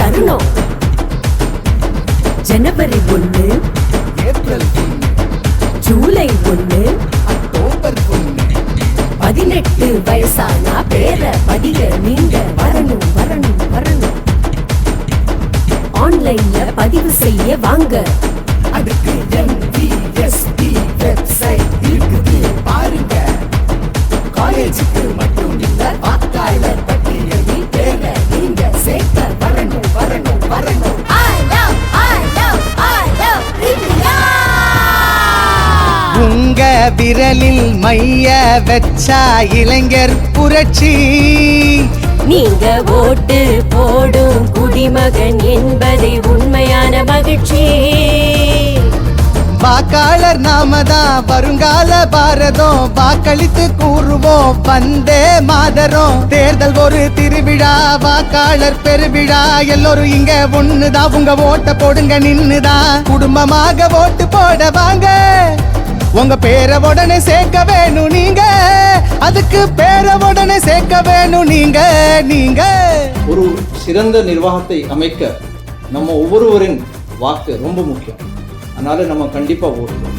தருணம். ஜனவரி 1, April 1, July 1, October 1. 18 வயசானா பேர பதிக நீங்க வரணும் வரணும் வரணும். ஆன்லைன்ல பதிவு செய்ய வாங்க. அதுக்கு MVST வெப்சைட் இருக்குது பாருங்க. காலேஜுக்கு மட்டும் இல்ல, வாக்காளர் பட்டியலில் பேர நீங்க சேர்க்க வரணும் வரணும் வரணும். I love India. உங்க விரலில் மைய வச்சா இளைஞர் புரட்சி. நீங்க ஓட்டு போடும் குடிமகன் என்பதை உண்மையான மகிழ்ச்சி. வாக்காளர் நாமதான் வருங்கால பாரதம். வாக்களித்து கூறுவோம் வந்தே மாதரம். தேர்தல் ஒரு திருவிழா, வாக்காளர் பெருவிழா. எல்லோரும் இங்க ஒண்ணுதான், உங்க ஓட்ட போடுங்க நின்னுதான். குடும்பமாக ஓட்டு போட வாங்க. உங்க பேரை உடனே சேர்க்க வேணும் நீங்க. அதுக்கு பேரை உடனே சேர்க்க வேணும் நீங்க. ஒரு சிறந்த நிர்வாகத்தை அமைக்க நம்ம ஒவ்வொருவரின் வாக்கு ரொம்ப முக்கியம். அதனால நம்ம கண்டிப்பா ஓட்டுவோம்.